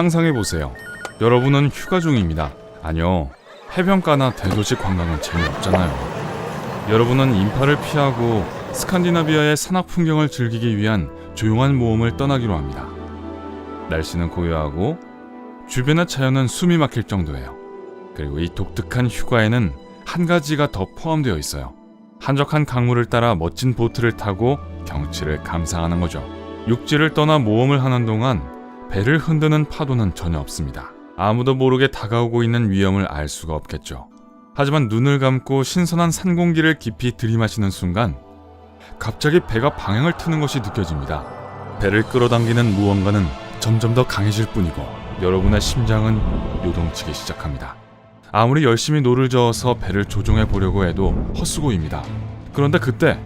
상상해보세요. 여러분은 휴가 중입니다. 아니요, 해변가나 대도시 관광은 재미없잖아요. 여러분은 인파를 피하고 스칸디나비아의 산악 풍경을 즐기기 위한 조용한 모험을 떠나기로 합니다. 날씨는 고요하고 주변의 자연은 숨이 막힐 정도예요. 그리고 이 독특한 휴가에는 한 가지가 더 포함되어 있어요. 한적한 강물을 따라 멋진 보트를 타고 경치를 감상하는 거죠. 육지를 떠나 모험을 하는 동안 배를 흔드는 파도는 전혀 없습니다. 아무도 모르게 다가오고 있는 위험을 알 수가 없겠죠. 하지만 눈을 감고 신선한 산 공기를 깊이 들이마시는 순간 갑자기 배가 방향을 트는 것이 느껴집니다. 배를 끌어당기는 무언가는 점점 더 강해질 뿐이고 여러분의 심장은 요동치기 시작합니다. 아무리 열심히 노를 저어서 배를 조종해 보려고 해도 헛수고입니다. 그런데 그때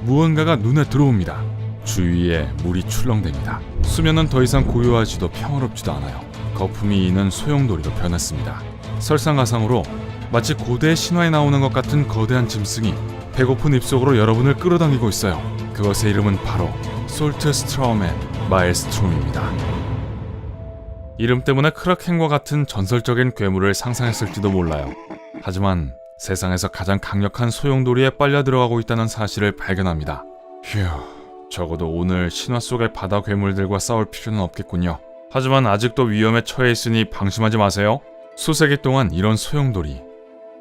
무언가가 눈에 들어옵니다. 주위에 물이 출렁댑니다. 수면은 더 이상 고요하지도 평화롭지도 않아요. 거품이 이는 소용돌이로 변했습니다. 설상가상으로 마치 고대 신화에 나오는 것 같은 거대한 짐승이 배고픈 입속으로 여러분을 끌어당기고 있어요. 그것의 이름은 바로 솔트스트라우멘 마엘스트롬입니다. 이름 때문에 크라켄과 같은 전설적인 괴물을 상상했을지도 몰라요. 하지만 세상에서 가장 강력한 소용돌이에 빨려 들어가고 있다는 사실을 발견합니다. 휴, 적어도 오늘 신화 속의 바다 괴물들과 싸울 필요는 없겠군요. 하지만 아직도 위험에 처해 있으니 방심하지 마세요. 수세기 동안 이런 소용돌이,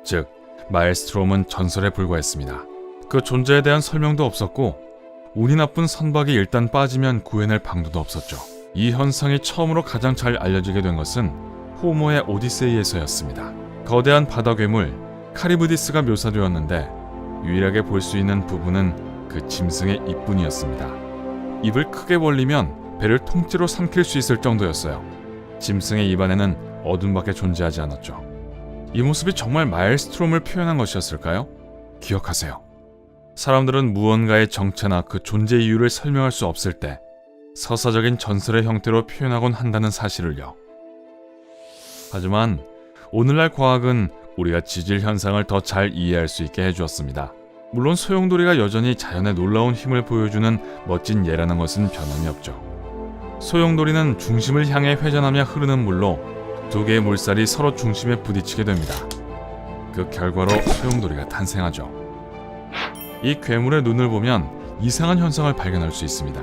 즉 마엘스트롬은 전설에 불과했습니다. 그 존재에 대한 설명도 없었고 운이 나쁜 선박이 일단 빠지면 구해낼 방도도 없었죠. 이 현상이 처음으로 가장 잘 알려지게 된 것은 호모의 오디세이에서였습니다. 거대한 바다 괴물 카리브디스가 묘사되었는데 유일하게 볼 수 있는 부분은 그 짐승의 입뿐이었습니다. 입을 크게 벌리면 배를 통째로 삼킬 수 있을 정도였어요. 짐승의 입안에는 어둠밖에 존재하지 않았죠. 이 모습이 정말 마엘스트롬을 표현한 것이었을까요? 기억하세요. 사람들은 무언가의 정체나 그 존재 이유를 설명할 수 없을 때 서사적인 전설의 형태로 표현하곤 한다는 사실을요. 하지만 오늘날 과학은 우리가 지질 현상을 더 잘 이해할 수 있게 해주었습니다. 물론 소용돌이가 여전히 자연의 놀라운 힘을 보여주는 멋진 예라는 것은 변함이 없죠. 소용돌이는 중심을 향해 회전하며 흐르는 물로 두 개의 물살이 서로 중심에 부딪히게 됩니다. 그 결과로 소용돌이가 탄생하죠. 이 괴물의 눈을 보면 이상한 현상을 발견할 수 있습니다.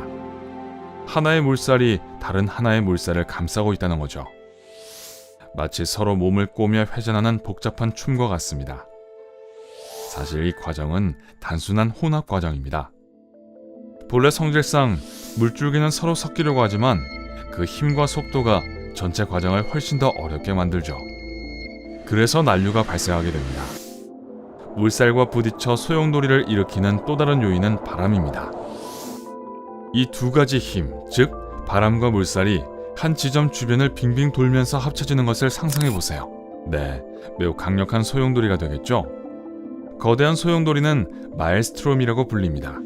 하나의 물살이 다른 하나의 물살을 감싸고 있다는 거죠. 마치 서로 몸을 꼬며 회전하는 복잡한 춤과 같습니다. 사실 이 과정은 단순한 혼합 과정입니다. 본래 성질상 물줄기는 서로 섞이려고 하지만 그 힘과 속도가 전체 과정을 훨씬 더 어렵게 만들죠. 그래서 난류가 발생하게 됩니다. 물살과 부딪혀 소용돌이를 일으키는 또 다른 요인은 바람입니다. 이 두 가지 힘, 즉 바람과 물살이 한 지점 주변을 빙빙 돌면서 합쳐지는 것을 상상해보세요. 네, 매우 강력한 소용돌이가 되겠죠? 거대한 소용돌이는 마엘스트롬이라고 불립니다.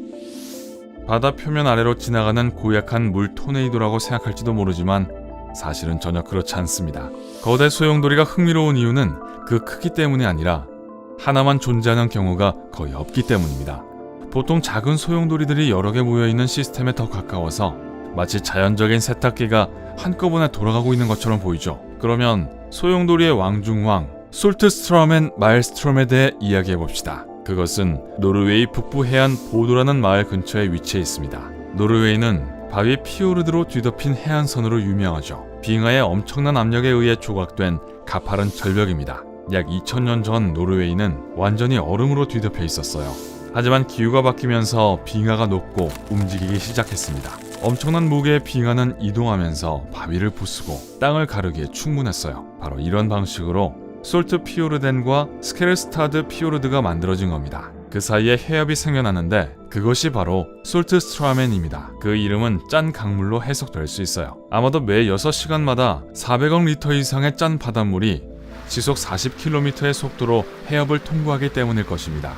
바다 표면 아래로 지나가는 고약한 물 토네이도라고 생각할지도 모르지만 사실은 전혀 그렇지 않습니다. 거대 소용돌이가 흥미로운 이유는 그 크기 때문이 아니라 하나만 존재하는 경우가 거의 없기 때문입니다. 보통 작은 소용돌이들이 여러 개 모여있는 시스템에 더 가까워서 마치 자연적인 세탁기가 한꺼번에 돌아가고 있는 것처럼 보이죠. 그러면 소용돌이의 왕중왕 솔트스트라우멘 마엘스트롬에 대해 이야기해봅시다. 그것은 노르웨이 북부 해안 보도라는 마을 근처에 위치해 있습니다. 노르웨이는 바위 피오르드로 뒤덮인 해안선으로 유명하죠. 빙하의 엄청난 압력에 의해 조각된 가파른 절벽입니다. 약 2000년 전 노르웨이는 완전히 얼음으로 뒤덮여 있었어요. 하지만 기후가 바뀌면서 빙하가 녹고 움직이기 시작했습니다. 엄청난 무게의 빙하는 이동하면서 바위를 부수고 땅을 가르기에 충분했어요. 바로 이런 방식으로 솔트 피오르덴과 스케르스타드 피오르드가 만들어진 겁니다. 그 사이에 해협이 생겨나는데 그것이 바로 솔트스트라멘입니다. 그 이름은 짠 강물로 해석될 수 있어요. 아마도 매 6시간마다 400억 리터 이상의 짠 바닷물이 시속 40km의 속도로 해협을 통과하기 때문일 것입니다.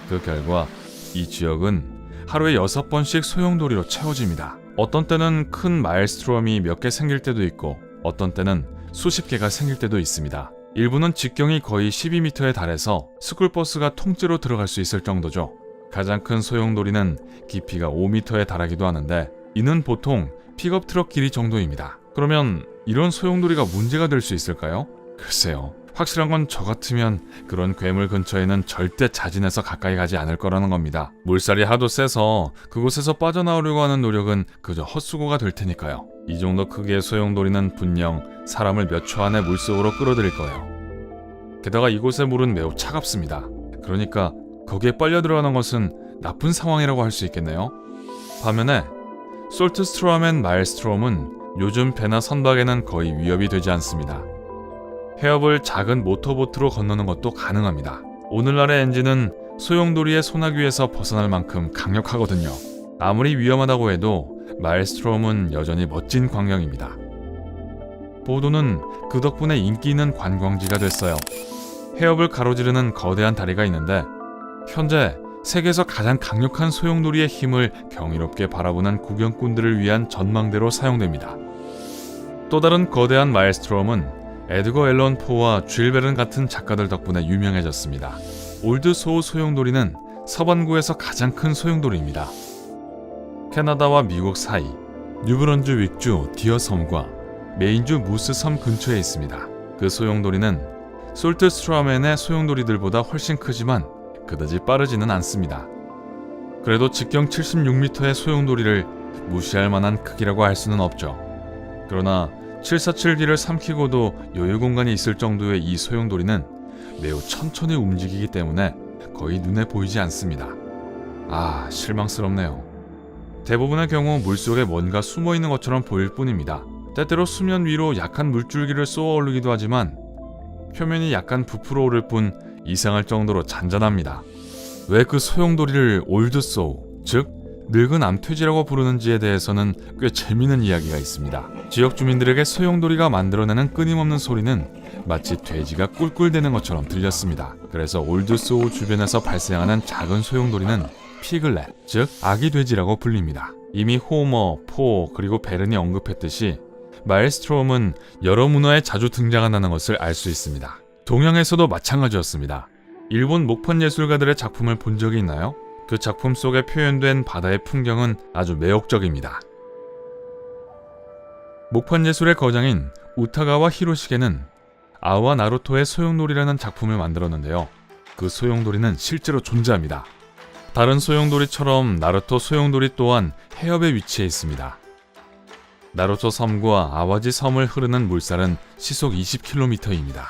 그 결과 이 지역은 하루에 6번씩 소용돌이로 채워집니다. 어떤 때는 큰 마엘스트롬이 몇 개 생길 때도 있고 어떤 때는 수십 개가 생길 때도 있습니다. 일부는 직경이 거의 12m에 달해서 스쿨버스가 통째로 들어갈 수 있을 정도죠. 가장 큰 소용돌이는 깊이가 5m에 달하기도 하는데 이는 보통 픽업 트럭 길이 정도입니다. 그러면 이런 소용돌이가 문제가 될 수 있을까요? 글쎄요. 확실한 건 저 같으면 그런 괴물 근처에는 절대 자진해서 가까이 가지 않을 거라는 겁니다. 물살이 하도 세서 그곳에서 빠져나오려고 하는 노력은 그저 헛수고가 될 테니까요. 이 정도 크기의 소용돌이는 분명 사람을 몇 초 안에 물속으로 끌어들일 거예요. 게다가 이곳의 물은 매우 차갑습니다. 그러니까 거기에 빨려 들어가는 것은 나쁜 상황이라고 할 수 있겠네요. 반면에 솔트스트롬 앤 마엘스트롬은 요즘 배나 선박에는 거의 위협이 되지 않습니다. 해협을 작은 모터보트로 건너는 것도 가능합니다. 오늘날의 엔진은 소용돌이의 소나귀에서 벗어날 만큼 강력하거든요. 아무리 위험하다고 해도 마엘스트롬은 여전히 멋진 광경입니다. 보도는 그 덕분에 인기 있는 관광지가 됐어요. 해협을 가로지르는 거대한 다리가 있는데 현재 세계에서 가장 강력한 소용돌이의 힘을 경이롭게 바라보는 구경꾼들을 위한 전망대로 사용됩니다. 또 다른 거대한 마엘스트롬은 에드거 앨런 포와 줄 베른 같은 작가들 덕분에 유명해졌습니다. 올드 소우 소용돌이는 서반구에서 가장 큰 소용돌이입니다. 캐나다와 미국 사이 뉴브런즈 윅주 디어 섬과 메인주 무스 섬 근처에 있습니다. 그 소용돌이는 솔트스트라멘의 소용돌이들보다 훨씬 크지만 그다지 빠르지는 않습니다. 그래도 직경 76m의 소용돌이를 무시할 만한 크기라고 할 수는 없죠. 그러나 747D를 삼키고도 여유 공간이 있을 정도의 이 소용돌이는 매우 천천히 움직이기 때문에 거의 눈에 보이지 않습니다. 아, 실망스럽네요. 대부분의 경우 물속에 뭔가 숨어있는 것처럼 보일 뿐입니다. 때때로 수면 위로 약한 물줄기를 쏘아 올리기도 하지만 표면이 약간 부풀어 오를 뿐 이상할 정도로 잔잔합니다. 왜 그 소용돌이를 올드 소우, 즉 늙은 암퇴지라고 부르는지에 대해서는 꽤 재미있는 이야기가 있습니다. 지역 주민들에게 소용돌이가 만들어내는 끊임없는 소리는 마치 돼지가 꿀꿀대는 것처럼 들렸습니다. 그래서 올드 소우 주변에서 발생하는 작은 소용돌이는 피글렛, 즉 아기 돼지라고 불립니다. 이미 호머, 포, 그리고 베른이 언급했듯이 마엘스트롬은 여러 문화에 자주 등장한다는 것을 알 수 있습니다. 동양에서도 마찬가지였습니다. 일본 목판 예술가들의 작품을 본 적이 있나요? 그 작품 속에 표현된 바다의 풍경은 아주 매혹적입니다. 목판 예술의 거장인 우타가와 히로시게는 아와 나루토의 소용돌이라는 작품을 만들었는데요. 그 소용돌이는 실제로 존재합니다. 다른 소용돌이처럼 나루토 소용돌이 또한 해협에 위치해 있습니다. 나루토 섬과 아와지 섬을 흐르는 물살은 시속 20km입니다.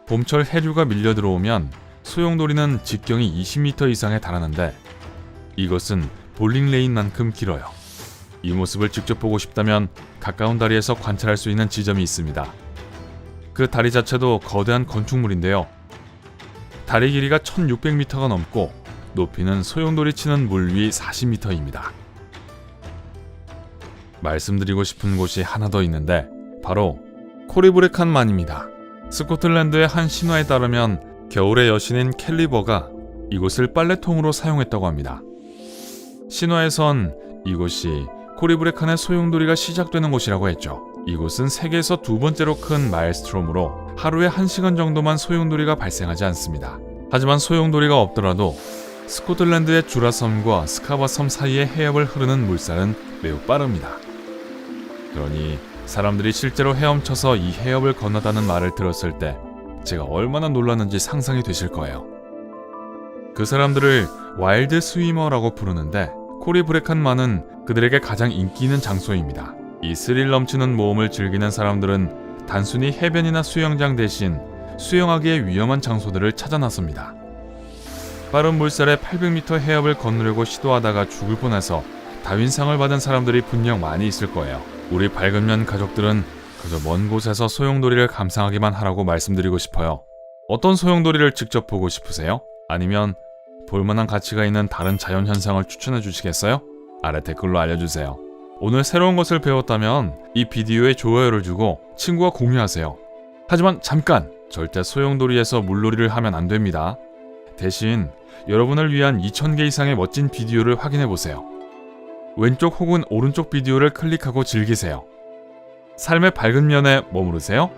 봄철 해류가 밀려 들어오면 소용돌이는 직경이 20m 이상에 달하는데 이것은 볼링 레인만큼 길어요. 이 모습을 직접 보고 싶다면 가까운 다리에서 관찰할 수 있는 지점이 있습니다. 그 다리 자체도 거대한 건축물인데요. 다리 길이가 1600m가 넘고 높이는 소용돌이 치는 물 위 40m입니다. 말씀드리고 싶은 곳이 하나 더 있는데 바로 코리브레칸만입니다. 스코틀랜드의 한 신화에 따르면 겨울의 여신인 캘리버가 이곳을 빨래통으로 사용했다고 합니다. 신화에선 이곳이 코리브레칸의 소용돌이가 시작되는 곳이라고 했죠. 이곳은 세계에서 두 번째로 큰 마엘스트롬으로 하루에 1시간 정도만 소용돌이가 발생하지 않습니다. 하지만 소용돌이가 없더라도 스코틀랜드의 주라섬과 스카바섬 사이의 해협을 흐르는 물살은 매우 빠릅니다. 그러니 사람들이 실제로 헤엄쳐서 이 해협을 건너다는 말을 들었을 때 제가 얼마나 놀랐는지 상상이 되실 거예요. 그 사람들을 와일드 스위머라고 부르는데 코리브레칸만은 그들에게 가장 인기 있는 장소입니다. 이 스릴 넘치는 모험을 즐기는 사람들은 단순히 해변이나 수영장 대신 수영하기에 위험한 장소들을 찾아 나섭니다. 빠른 물살에 800m 해협을 건너려고 시도하다가 죽을 뻔해서 다윈상을 받은 사람들이 분명 많이 있을 거예요. 우리 밝은면 가족들은 그저 먼 곳에서 소용돌이를 감상하기만 하라고 말씀드리고 싶어요. 어떤 소용돌이를 직접 보고 싶으세요? 아니면 볼만한 가치가 있는 다른 자연현상을 추천해 주시겠어요? 아래 댓글로 알려주세요. 오늘 새로운 것을 배웠다면 이 비디오에 좋아요를 주고 친구와 공유하세요. 하지만 잠깐! 절대 소용돌이에서 물놀이를 하면 안 됩니다. 대신 여러분을 위한 2000개 이상의 멋진 비디오를 확인해보세요. 왼쪽 혹은 오른쪽 비디오를 클릭하고 즐기세요. 삶의 밝은 면에 머무르세요.